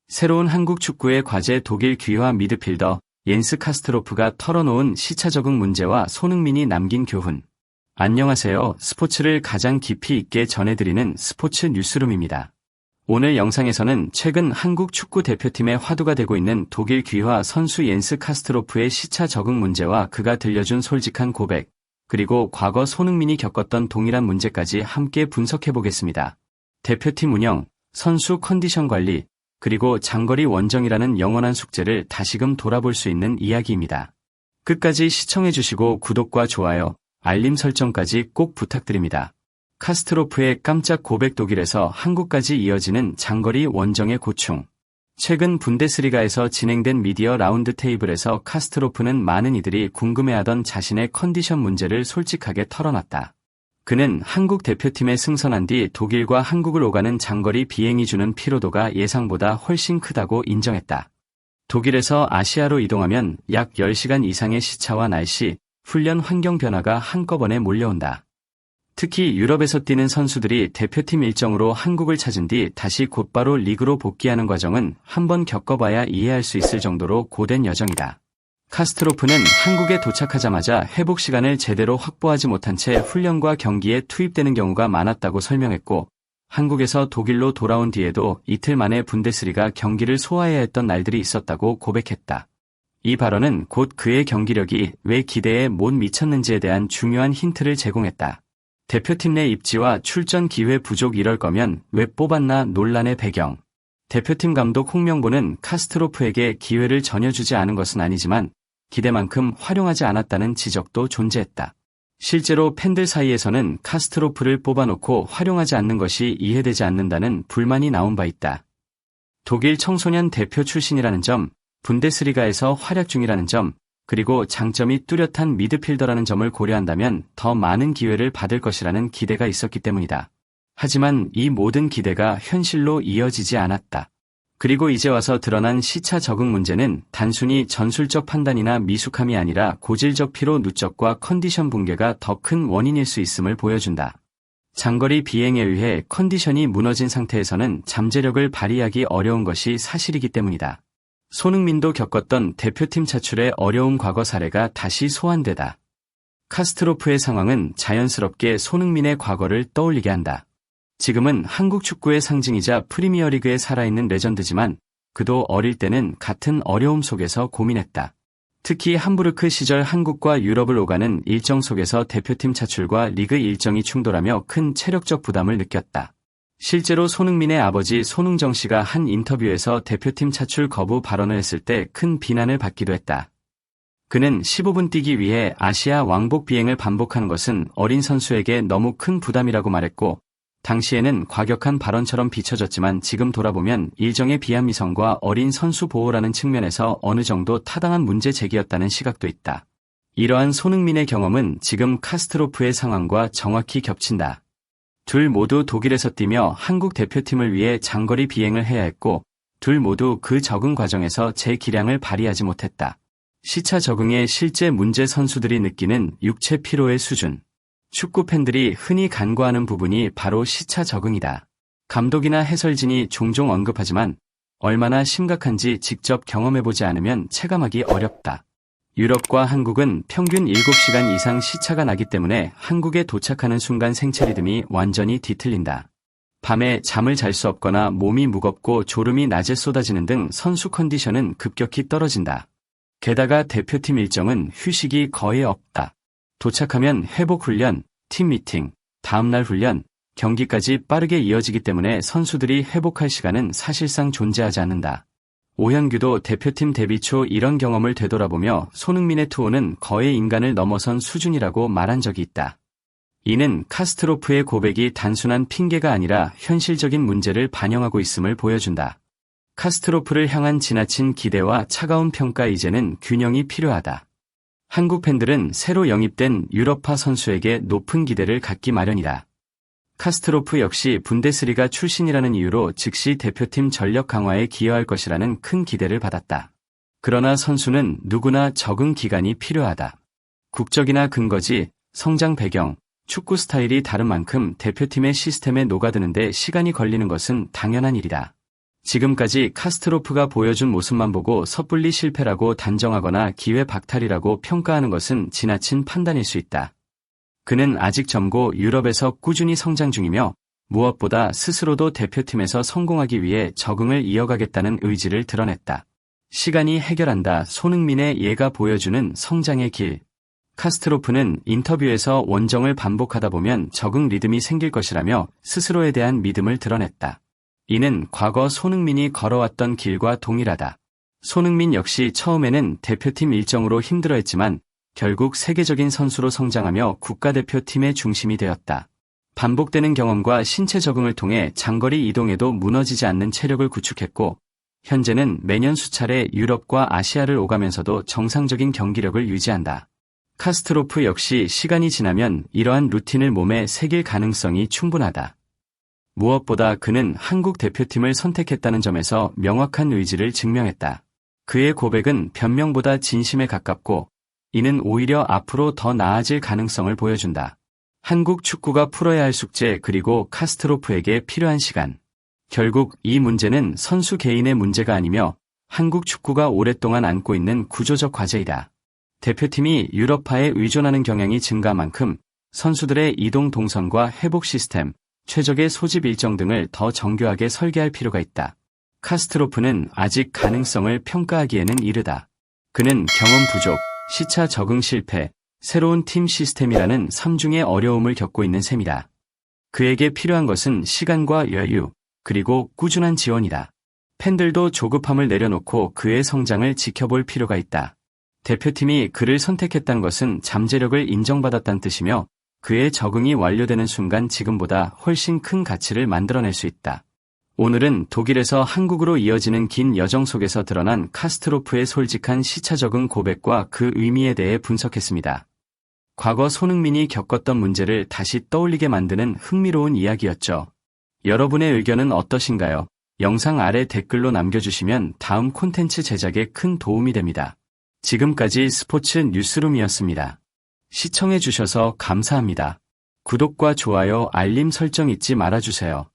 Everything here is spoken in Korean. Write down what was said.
새로운 한국 축구의 과제 독일 귀화 미드필더 옌스 카스트로프가 털어놓은 시차 적응 문제와 손흥민이 남긴 교훈. 안녕하세요. 스포츠를 가장 깊이 있게 전해드리는 스포츠 뉴스룸입니다. 오늘 영상에서는 최근 한국 축구 대표팀의 화두가 되고 있는 독일 귀화 선수 옌스 카스트로프의 시차 적응 문제와 그가 들려준 솔직한 고백, 그리고 과거 손흥민이 겪었던 동일한 문제까지 함께 분석해보겠습니다. 대표팀 운영, 선수 컨디션 관리, 그리고 장거리 원정이라는 영원한 숙제를 다시금 돌아볼 수 있는 이야기입니다. 끝까지 시청해주시고 구독과 좋아요, 알림 설정까지 꼭 부탁드립니다. 카스트로프의 깜짝 고백. 독일에서 한국까지 이어지는 장거리 원정의 고충. 최근 분데스리가에서 진행된 미디어 라운드 테이블에서 카스트로프는 많은 이들이 궁금해하던 자신의 컨디션 문제를 솔직하게 털어놨다. 그는 한국 대표팀에 승선한 뒤 독일과 한국을 오가는 장거리 비행이 주는 피로도가 예상보다 훨씬 크다고 인정했다. 독일에서 아시아로 이동하면 약 10시간 이상의 시차와 날씨, 훈련 환경 변화가 한꺼번에 몰려온다. 특히 유럽에서 뛰는 선수들이 대표팀 일정으로 한국을 찾은 뒤 다시 곧바로 리그로 복귀하는 과정은 한번 겪어봐야 이해할 수 있을 정도로 고된 여정이다. 카스트로프는 한국에 도착하자마자 회복 시간을 제대로 확보하지 못한 채 훈련과 경기에 투입되는 경우가 많았다고 설명했고, 한국에서 독일로 돌아온 뒤에도 이틀 만에 분데스리가 경기를 소화해야 했던 날들이 있었다고 고백했다. 이 발언은 곧 그의 경기력이 왜 기대에 못 미쳤는지에 대한 중요한 힌트를 제공했다. 대표팀 내 입지와 출전 기회 부족. 이럴 거면 왜 뽑았나 논란의 배경. 대표팀 감독 홍명보는 카스트로프에게 기회를 전혀 주지 않은 것은 아니지만 기대만큼 활용하지 않았다는 지적도 존재했다. 실제로 팬들 사이에서는 카스트로프를 뽑아놓고 활용하지 않는 것이 이해되지 않는다는 불만이 나온 바 있다. 독일 청소년 대표 출신이라는 점, 분데스리가에서 활약 중이라는 점, 그리고 장점이 뚜렷한 미드필더라는 점을 고려한다면 더 많은 기회를 받을 것이라는 기대가 있었기 때문이다. 하지만 이 모든 기대가 현실로 이어지지 않았다. 그리고 이제 와서 드러난 시차 적응 문제는 단순히 전술적 판단이나 미숙함이 아니라 고질적 피로 누적과 컨디션 붕괴가 더 큰 원인일 수 있음을 보여준다. 장거리 비행에 의해 컨디션이 무너진 상태에서는 잠재력을 발휘하기 어려운 것이 사실이기 때문이다. 손흥민도 겪었던 대표팀 차출의 어려운 과거 사례가 다시 소환되다. 카스트로프의 상황은 자연스럽게 손흥민의 과거를 떠올리게 한다. 지금은 한국 축구의 상징이자 프리미어리그에 살아있는 레전드지만 그도 어릴 때는 같은 어려움 속에서 고민했다. 특히 함부르크 시절 한국과 유럽을 오가는 일정 속에서 대표팀 차출과 리그 일정이 충돌하며 큰 체력적 부담을 느꼈다. 실제로 손흥민의 아버지 손흥정 씨가 한 인터뷰에서 대표팀 차출 거부 발언을 했을 때 큰 비난을 받기도 했다. 그는 15분 뛰기 위해 아시아 왕복 비행을 반복하는 것은 어린 선수에게 너무 큰 부담이라고 말했고, 당시에는 과격한 발언처럼 비춰졌지만 지금 돌아보면 일정의 비합리성과 어린 선수 보호라는 측면에서 어느 정도 타당한 문제 제기였다는 시각도 있다. 이러한 손흥민의 경험은 지금 카스트로프의 상황과 정확히 겹친다. 둘 모두 독일에서 뛰며 한국 대표팀을 위해 장거리 비행을 해야 했고, 둘 모두 그 적응 과정에서 제 기량을 발휘하지 못했다. 시차 적응의 실제 문제. 선수들이 느끼는 육체 피로의 수준. 축구 팬들이 흔히 간과하는 부분이 바로 시차 적응이다. 감독이나 해설진이 종종 언급하지만 얼마나 심각한지 직접 경험해보지 않으면 체감하기 어렵다. 유럽과 한국은 평균 7시간 이상 시차가 나기 때문에 한국에 도착하는 순간 생체 리듬이 완전히 뒤틀린다. 밤에 잠을 잘 수 없거나 몸이 무겁고 졸음이 낮에 쏟아지는 등 선수 컨디션은 급격히 떨어진다. 게다가 대표팀 일정은 휴식이 거의 없다. 도착하면 회복 훈련, 팀 미팅, 다음날 훈련, 경기까지 빠르게 이어지기 때문에 선수들이 회복할 시간은 사실상 존재하지 않는다. 오현규도 대표팀 데뷔 초 이런 경험을 되돌아보며 손흥민의 투혼은 거의 인간을 넘어선 수준이라고 말한 적이 있다. 이는 카스트로프의 고백이 단순한 핑계가 아니라 현실적인 문제를 반영하고 있음을 보여준다. 카스트로프를 향한 지나친 기대와 차가운 평가. 이제는 균형이 필요하다. 한국 팬들은 새로 영입된 유럽파 선수에게 높은 기대를 갖기 마련이다. 카스트로프 역시 분데스리가 출신이라는 이유로 즉시 대표팀 전력 강화에 기여할 것이라는 큰 기대를 받았다. 그러나 선수는 누구나 적응 기간이 필요하다. 국적이나 근거지, 성장 배경, 축구 스타일이 다른 만큼 대표팀의 시스템에 녹아드는데 시간이 걸리는 것은 당연한 일이다. 지금까지 카스트로프가 보여준 모습만 보고 섣불리 실패라고 단정하거나 기회 박탈이라고 평가하는 것은 지나친 판단일 수 있다. 그는 아직 젊고 유럽에서 꾸준히 성장 중이며 무엇보다 스스로도 대표팀에서 성공하기 위해 적응을 이어가겠다는 의지를 드러냈다. 시간이 해결한다. 손흥민의 예가 보여주는 성장의 길. 카스트로프는 인터뷰에서 원정을 반복하다 보면 적응 리듬이 생길 것이라며 스스로에 대한 믿음을 드러냈다. 이는 과거 손흥민이 걸어왔던 길과 동일하다. 손흥민 역시 처음에는 대표팀 일정으로 힘들어했지만 결국 세계적인 선수로 성장하며 국가대표팀의 중심이 되었다. 반복되는 경험과 신체 적응을 통해 장거리 이동에도 무너지지 않는 체력을 구축했고 현재는 매년 수차례 유럽과 아시아를 오가면서도 정상적인 경기력을 유지한다. 카스트로프 역시 시간이 지나면 이러한 루틴을 몸에 새길 가능성이 충분하다. 무엇보다 그는 한국 대표팀을 선택했다는 점에서 명확한 의지를 증명했다. 그의 고백은 변명보다 진심에 가깝고 이는 오히려 앞으로 더 나아질 가능성을 보여준다. 한국 축구가 풀어야 할 숙제 그리고 카스트로프에게 필요한 시간. 결국 이 문제는 선수 개인의 문제가 아니며 한국 축구가 오랫동안 안고 있는 구조적 과제이다. 대표팀이 유럽파에 의존하는 경향이 증가한 만큼 선수들의 이동 동선과 회복 시스템, 최적의 소집 일정 등을 더 정교하게 설계할 필요가 있다. 카스트로프는 아직 가능성을 평가하기에는 이르다. 그는 경험 부족, 시차 적응 실패, 새로운 팀 시스템이라는 3중의 어려움을 겪고 있는 셈이다. 그에게 필요한 것은 시간과 여유, 그리고 꾸준한 지원이다. 팬들도 조급함을 내려놓고 그의 성장을 지켜볼 필요가 있다. 대표팀이 그를 선택했다는 것은 잠재력을 인정받았다는 뜻이며 그의 적응이 완료되는 순간 지금보다 훨씬 큰 가치를 만들어낼 수 있다. 오늘은 독일에서 한국으로 이어지는 긴 여정 속에서 드러난 카스트로프의 솔직한 시차 적응 고백과 그 의미에 대해 분석했습니다. 과거 손흥민이 겪었던 문제를 다시 떠올리게 만드는 흥미로운 이야기였죠. 여러분의 의견은 어떠신가요? 영상 아래 댓글로 남겨주시면 다음 콘텐츠 제작에 큰 도움이 됩니다. 지금까지 스포츠 뉴스룸이었습니다. 시청해주셔서 감사합니다. 구독과 좋아요, 알림 설정 잊지 말아주세요.